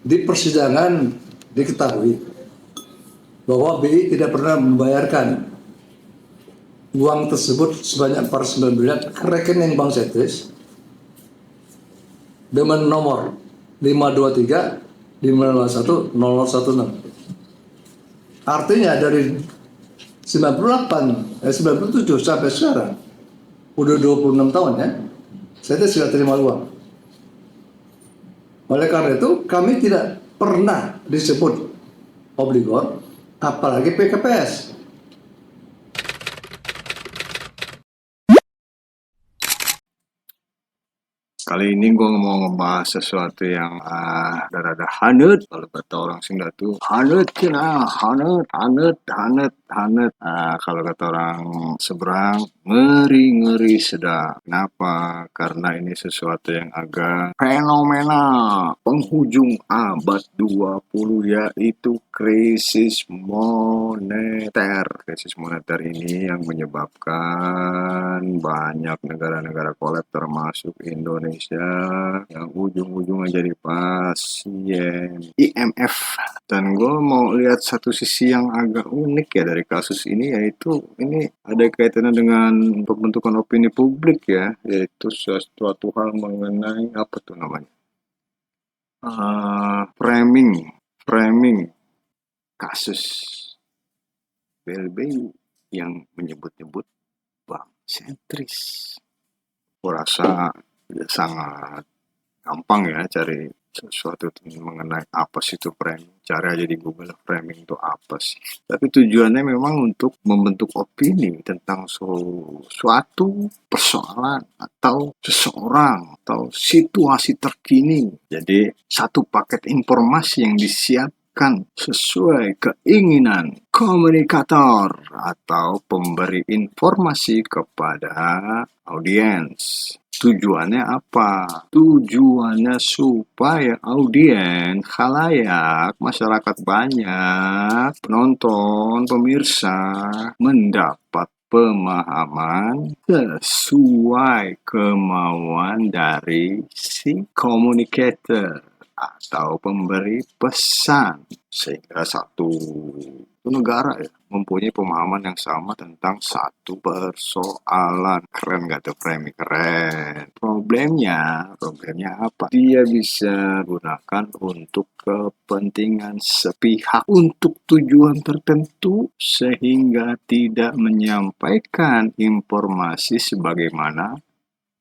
Di persidangan diketahui bahwa BI tidak pernah membayarkan uang tersebut sebanyak 409 miliar ke rekening Bank Sentris dengan nomor 523 501 0016. Artinya dari 97 sampai sekarang udah 26 tahun ya, saya sudah terima uang. Oleh karena itu kami tidak pernah disebut obligor, apalagi PKPS. Kali ini gue mau ngebahas sesuatu yang rada hanet. Kalau kata orang Sunda tuh hanet cina, hanet. Kalau kata orang seberang ngeri sedap. Kenapa? Karena ini sesuatu yang agak fenomena penghujung abad 20, yaitu krisis moneter. Krisis moneter ini yang menyebabkan banyak negara-negara kolab termasuk Indonesia yang ujung-ujungnya jadi pasien IMF. Dan gue mau lihat satu sisi yang agak unik ya dari kasus ini, yaitu ini ada kaitannya dengan pembentukan opini publik ya, yaitu suatu hal mengenai apa tuh namanya, framing kasus BLBI yang menyebut-nyebut bank sentris. Aku rasa ya sangat gampang ya cari sesuatu mengenai apa sih itu framing. Cari aja di Google framing itu apa sih. Tapi tujuannya memang untuk membentuk opini tentang suatu persoalan atau seseorang atau situasi terkini. Jadi satu paket informasi yang disiapkan sesuai keinginan komunikator atau pemberi informasi kepada audiens. Tujuannya apa? Tujuannya supaya audiens, khalayak, masyarakat banyak, penonton, pemirsa mendapat pemahaman sesuai kemauan dari si communicator atau pemberi pesan, sehingga satu negara ya mempunyai pemahaman yang sama tentang satu persoalan. Keren gak tuh framing? Keren. Problemnya apa? Dia bisa gunakan untuk kepentingan sepihak, untuk tujuan tertentu, sehingga tidak menyampaikan informasi sebagaimana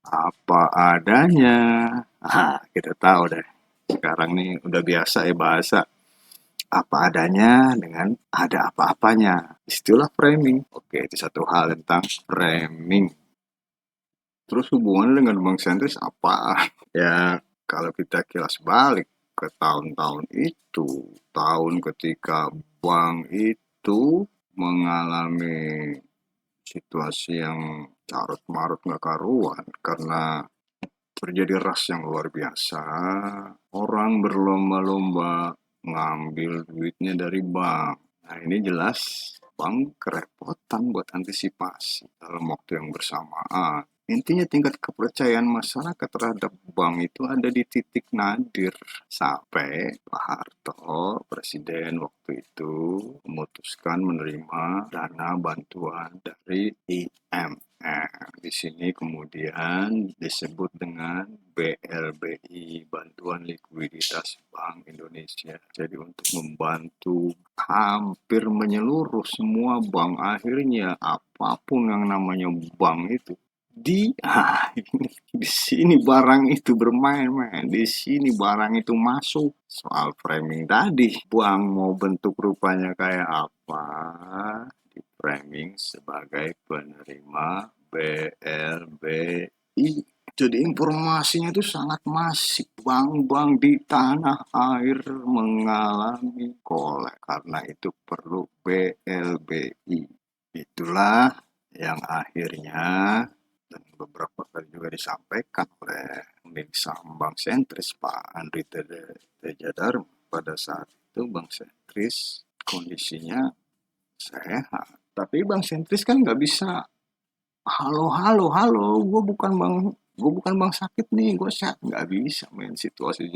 apa adanya. Kita tahu deh. Sekarang nih udah biasa ya bahasa apa adanya dengan ada apa-apanya. Istilah framing. Oke, itu satu hal tentang framing. Terus hubungannya dengan bank sentris apa? Ya, kalau kita kilas balik ke tahun-tahun itu, tahun ketika bank itu mengalami situasi yang carut marut gak karuan karena terjadi ras yang luar biasa. Orang berlomba-lomba ngambil duitnya dari bank. Nah, ini jelas bank kerepotan buat antisipasi dalam waktu yang bersamaan. Intinya tingkat kepercayaan masyarakat terhadap bank itu ada di titik nadir sampai Pak Harto, presiden waktu itu, memutuskan menerima dana bantuan dari IMF. Di sini kemudian disebut dengan BLBI, Bantuan Likuiditas Bank Indonesia. Jadi untuk membantu hampir menyeluruh semua bank, akhirnya apapun yang namanya bank itu di sini barang itu bermain, di sini barang itu masuk. Soal framing tadi, bank mau bentuk rupanya kayak apa, di framing sebagai penerima BLBI. Jadi informasinya itu sangat masif. Bank-bank di tanah air mengalami kolek. Karena itu perlu BLBI. Itulah yang akhirnya dan beberapa kali juga disampaikan oleh pemilik saham Bank Sentris Pak Andri Tejadar pada saat itu Bank Sentris kondisinya sehat. Tapi Bank Sentris kan nggak bisa halo, gue bukan bank sakit nih, gue sehat, nggak bisa main situasi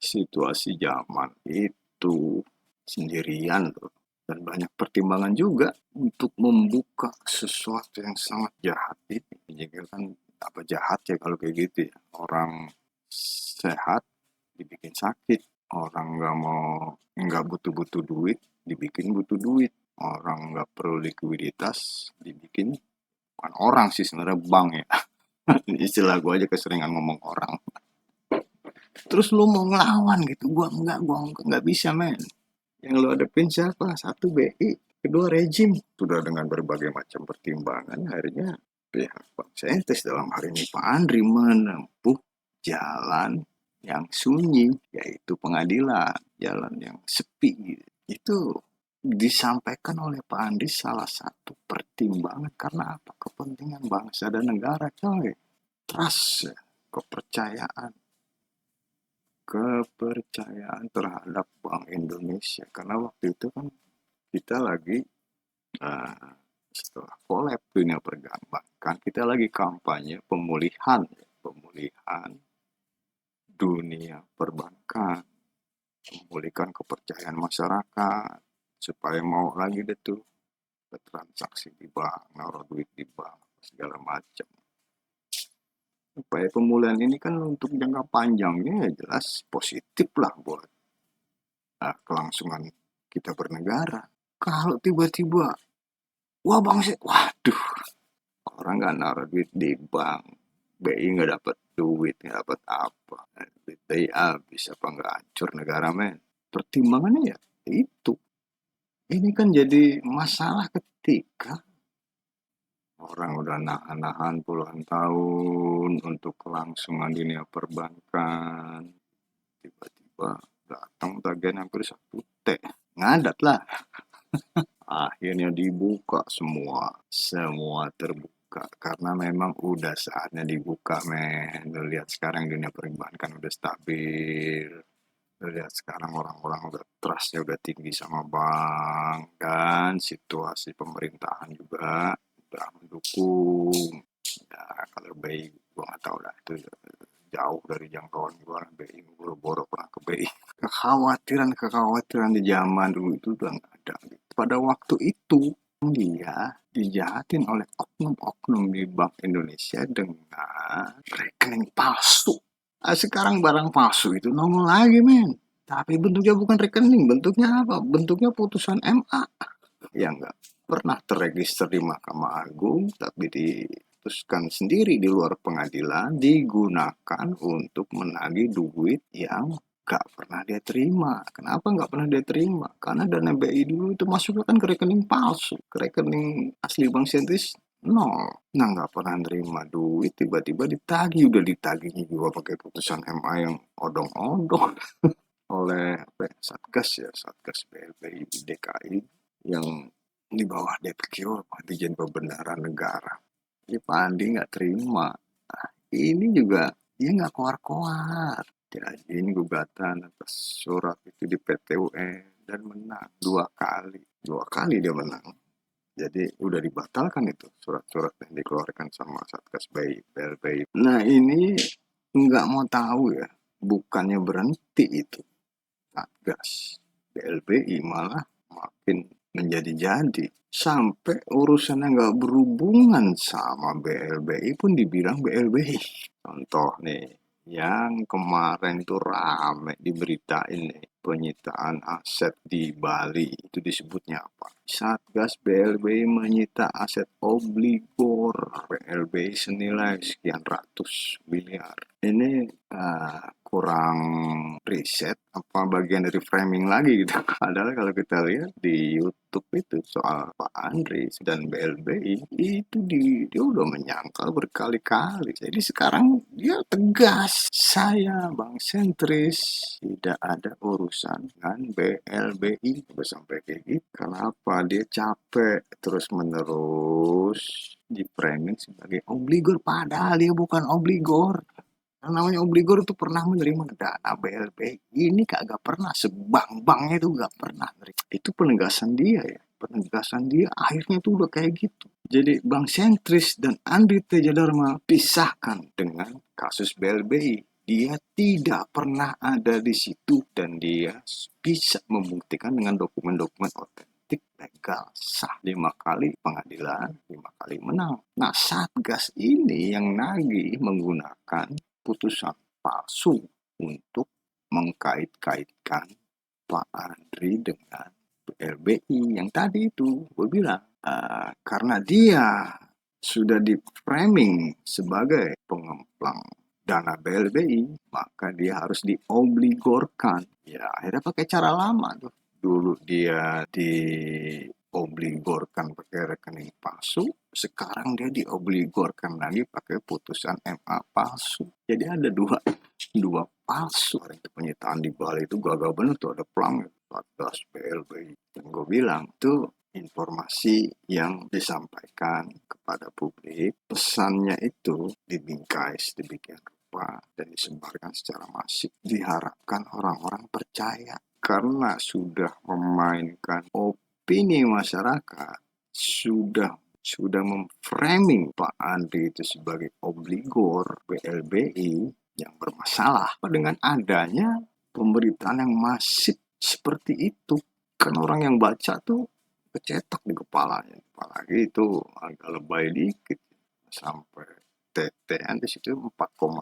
situasi zaman itu sendirian loh. Dan banyak pertimbangan juga untuk membuka sesuatu yang sangat jahat ini. Jadi kan apa jahat ya kalau kayak gitu ya. Orang sehat dibikin sakit. Orang nggak butuh-butuh duit, dibikin butuh duit. Orang nggak perlu likuiditas, dibikin bukan orang sih sebenarnya bank ya. Istilah gue aja keseringan ngomong orang. Terus lu mau ngelawan gitu, gua nggak bisa men. Yang lu hadapin siapa? Satu BI, kedua rejim. Sudah dengan berbagai macam pertimbangan, akhirnya pihak Pak Saintis dalam hari ini Pak Andri menempuh jalan yang sunyi, yaitu pengadilan, jalan yang sepi. Itu disampaikan oleh Pak Andri salah satu pertimbangan karena apa? Kepentingan bangsa dan negara, coy. Trust, ya. Kepercayaan kepercayaan terhadap Bank Indonesia karena waktu itu kan kita lagi uh, setelah kolab dunia perbankan kita lagi kampanye pemulihan dunia perbankan, memulihkan kepercayaan masyarakat supaya mau lagi deh tuh transaksi di bank, naruh duit di bank segala macam. Upaya pemulihan ini kan untuk jangka panjangnya ya jelas positif lah buat kelangsungan kita bernegara. Kalau tiba-tiba, wah bang, waduh, orang nggak naruh duit di bank, BI nggak dapat duit, nggak dapat apa, duit BI habis apa nggak hancur negara men. Pertimbangannya ya itu. Ini kan jadi masalah ketika orang udah nahan-nahan puluhan tahun untuk kelangsungan dunia perbankan, tiba-tiba datang tagihan hampir 1 T, ngadat lah. Akhirnya dibuka semua terbuka karena memang udah saatnya dibuka men. Lu lihat sekarang dunia perbankan udah stabil. Lu lihat sekarang orang-orang udah trustnya udah tinggi sama bank dan situasi pemerintahan juga udah mendukung. Ya kalau BI gua nggak tahu lah itu jauh dari jangkauan gua. BI boro-boro pernah ke BI. Kekhawatiran di zaman dulu itu udah nggak ada. Pada waktu itu dia dijahatin oleh oknum-oknum di Bank Indonesia dengan rekening palsu. Nah, sekarang barang palsu itu nongol lagi men. Tapi bentuknya bukan rekening, bentuknya apa? Bentuknya putusan MA yang nggak pernah terregister di Mahkamah Agung, tapi diputuskan sendiri di luar pengadilan, digunakan untuk menagih duit yang nggak pernah dia terima. Kenapa nggak pernah dia terima? Karena dana BI dulu itu masuknya kan ke rekening palsu, ke rekening asli Bank Sentris nol. Nah nggak pernah nerima duit, tiba-tiba ditagih, udah ditagihnya juga pakai putusan MA yang odong-odong oleh Satgas BLBI DKI yang di bawah DPQ, Dirjen Pembenaran Negara. Jadi Pak Andi nggak terima. Nah, ini juga dia nggak keluar-keluar. Jadi ini gugatan atas surat itu di PT UN dan menang 2 kali. 2 kali dia menang. Jadi udah dibatalkan itu surat-surat yang dikeluarkan sama Satgas BLBI. Nah ini nggak mau tahu ya, bukannya berhenti itu Satgas BLBI malah makin menjadi-jadi sampai urusannya nggak berhubungan sama BLBI pun dibilang BLBI. Contoh nih, yang kemarin tuh rame diberitain nih, penyitaan aset di Bali. Itu disebutnya apa? Satgas BLBI menyita aset obligor BLBI senilai sekian ratus miliar. Ini kurang riset apa bagian dari framing lagi gitu. Padahal kalau kita lihat di YouTube itu soal Pak Andri dan BLBI itu dia udah menyangkal berkali-kali. Jadi sekarang dia tegas, saya Bang Sentris tidak ada urusan dengan BLBI. Udah sampai kayak gitu. Kenapa dia capek terus menerus di framing sebagai obligor padahal dia bukan obligor. Yang namanya obligor itu pernah menerima dana BLBI. Ini kagak pernah. Sebang-bangnya itu gak pernah. Itu penegasan dia ya. Penegasan dia akhirnya tuh udah kayak gitu. Jadi Bang Sentris dan Andri Teja Dharma pisahkan dengan kasus BLBI. Dia tidak pernah ada di situ dan dia bisa membuktikan dengan dokumen-dokumen otentik legal sah 5 kali pengadilan 5 kali menang. Nah Satgas ini yang nagih menggunakan putusan palsu untuk mengkait-kaitkan Pak Andri dengan BLBI yang tadi itu gue bilang. Karena dia sudah di framing sebagai pengemplang dana BLBI, maka dia harus diobligorkan. Ya, akhirnya pakai cara lama tuh. Dulu dia diobligorkan pakai rekening palsu, sekarang dia diobligorkan lagi pakai putusan MA palsu. Jadi ada dua palsu. Itu penyitaan di Bali itu gagal bener tuh, ada pelang 14 BLBI. Dan gue bilang tuh informasi yang disampaikan kepada publik, pesannya itu dibingkai sedemikian rupa dan disebarkan secara masif. Diharapkan orang-orang percaya karena sudah memainkan opini masyarakat, sudah memframing Pak Andri itu sebagai obligor BLBI yang bermasalah dengan adanya pemberitaan yang masif seperti itu. Kan orang yang baca tuh kecetak di kepalanya, apalagi itu agak lebay dikit sampai TT di situ 4,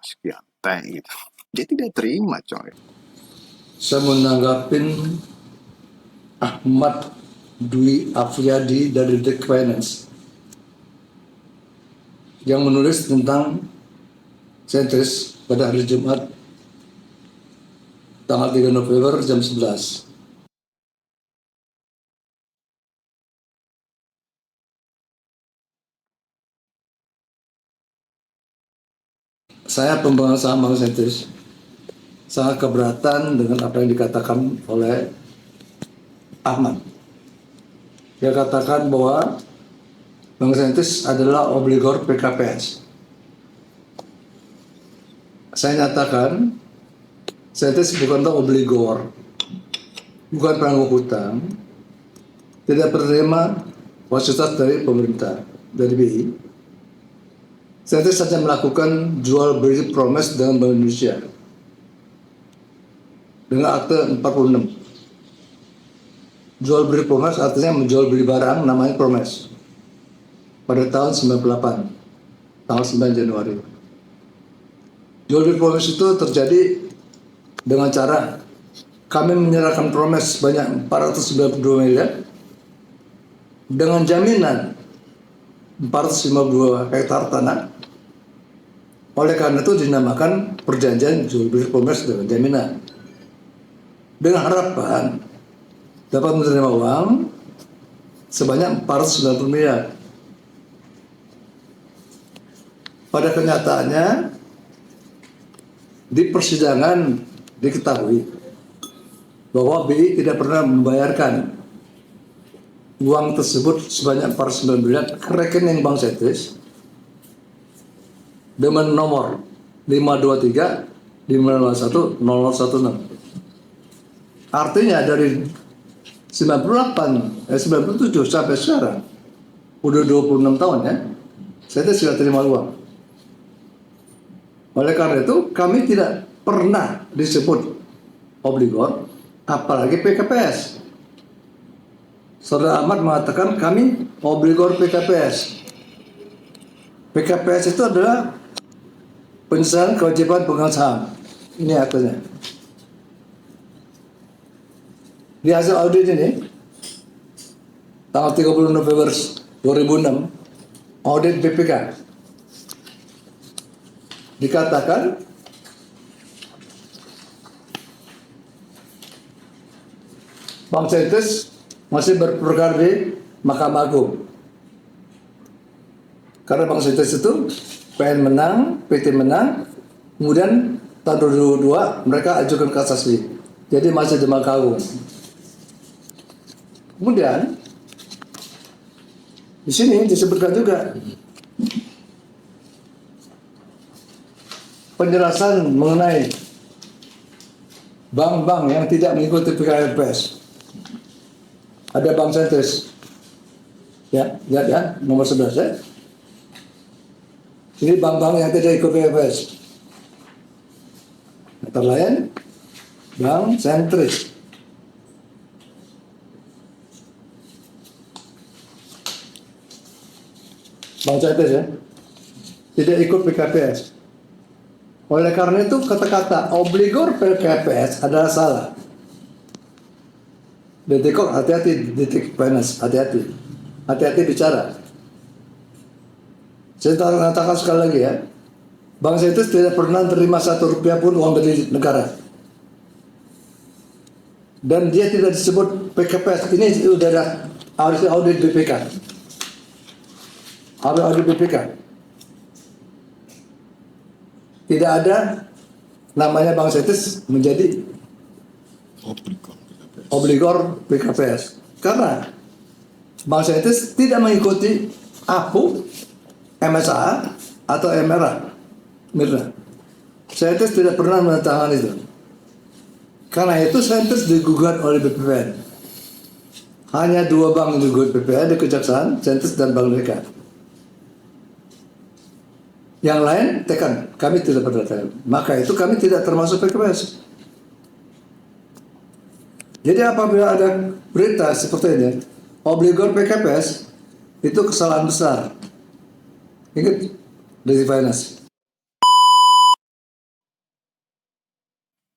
sekian T gitu. Dia tidak terima coy. Saya menanggapin Ahmad Dwi Afriyadi dari The Finance yang menulis tentang Sentris pada hari Jumat tanggal 3 November jam 11. Saya pemegang saham Bank Sentris sangat keberatan dengan apa yang dikatakan oleh Ahmad. Dia katakan bahwa Bank Sentris adalah obligor PKPS. Saya nyatakan Sentris bukanlah obligor, bukan penangguh hutang, tidak menerima fasilitas dari pemerintah, dari BI. Sentris saja melakukan jual beli promes dengan Bank Indonesia dengan akte 46. Jual beli promes artinya menjual beli barang namanya promes pada tahun 98, tanggal 9 Januari. Jual beli promes itu terjadi dengan cara kami menyerahkan promes sebanyak 492 miliar dengan jaminan 452 hektar tanah. Oleh karena itu dinamakan perjanjian jual beli promes dengan jaminan. Dengan harapan dapat menerima uang sebanyak 490 miliar. Pada kenyataannya di persidangan diketahui bahwa BI tidak pernah membayarkan uang tersebut sebanyak 490 miliar ke rekening Bank Sentris dengan nomor 523 501 0016. Artinya dari 97 sampai sekarang udah 26 tahun ya, saya sudah terima uang. Oleh karena itu kami tidak pernah disebut obligor, apalagi PKPS. Saudara Ahmad mengatakan kami obligor PKPS. PKPS itu adalah penyesalan kewajiban pemegang saham. Ini artinya. Di hasil audit ini, tanggal 30 November 2006, audit BPK, dikatakan Bank Sentris masih berperkara di Mahkamah Agung. Karena Bank Sentris itu PN menang, PT menang, kemudian tahun 2022 mereka ajukan kasasi. Jadi masih di Mahkamah Agung. Kemudian di sini disebutkan juga penjelasan mengenai bank-bank yang tidak mengikuti PKPS. Ada Bank Sentris, ya, lihat ya, nomor 11 ya. Ini bank-bank yang tidak ikut PKPS. Antara lain bank sentris. Bank sentris ya, tidak ikut PKPS. Oleh karena itu kata-kata obligor PKPS adalah salah. Detikor, hati-hati, Detik Finance, hati-hati. Hati-hati bicara. Saya katakan sekali lagi ya, Bank Sentris tidak pernah terima 1 rupiah pun uang dari negara. Dan dia tidak disebut PKPS. Ini sudah harus audit BPK. Harus audit BPK. Tidak ada namanya Bank Sentris menjadi obligor PKPS. Karena Bank Sentris tidak mengikuti APU, MSA, atau MRA. Mirna. Sentris tidak pernah menandatangani itu. Karena itu Sentris digugat oleh BPPN. Hanya 2 bank yang digugat BPPN, di Kejaksaan, Sentris dan Bank Mereka. Yang lain tekan, kami tidak pernah tekan. Maka itu kami tidak termasuk PKPS. Jadi apabila ada berita seperti ini, obligor PKPS, itu kesalahan besar. Ingat, dari Finance.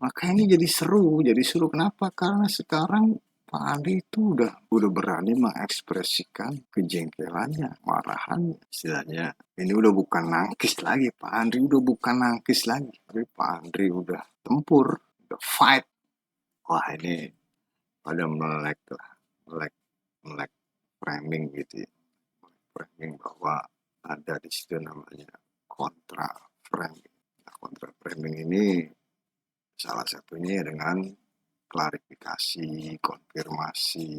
Makanya jadi seru. Kenapa? Karena sekarang Pak Andi itu udah berani mengekspresikan kejengkelannya, marahan istilahnya. Ini udah bukan nangkis lagi, Pak Andri udah bukan nangkis lagi. Tapi Pak Andri udah tempur, udah fight. Wah ini pada melek framing gitu ya. Framing bahwa ada di situ namanya kontra framing. Nah, kontra framing ini salah satunya dengan klarifikasi, konfirmasi.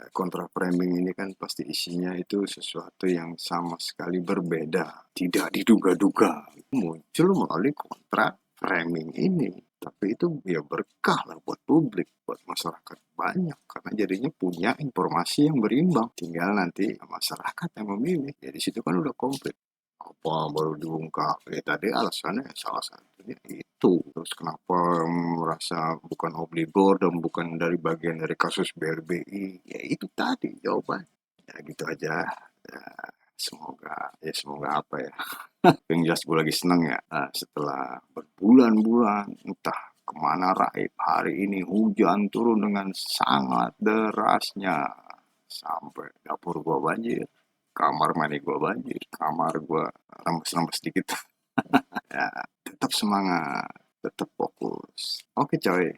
Kontra framing ini kan pasti isinya itu sesuatu yang sama sekali berbeda, tidak diduga-duga. Muncul melalui kontra framing ini. Tapi itu ya berkah lah buat publik, buat masyarakat banyak. Karena jadinya punya informasi yang berimbang. Tinggal nanti masyarakat yang memilih. Jadi situ kan udah komplit. Apa baru diungkap? Tadi alasannya salah satunya itu. Terus kenapa merasa bukan obligor dan bukan dari bagian dari kasus BLBI? Ya itu tadi jawaban. Ya gitu aja. Ya, semoga apa ya. Yang jelas gue lagi seneng ya. Setelah berbulan-bulan entah kemana raib, hari ini hujan turun dengan sangat derasnya. Sampai dapur gua banjir. Kamar mandi gua banjir, kamar gua rembes-rembes dikit. Ya, tetap semangat, tetap fokus. Oke coy,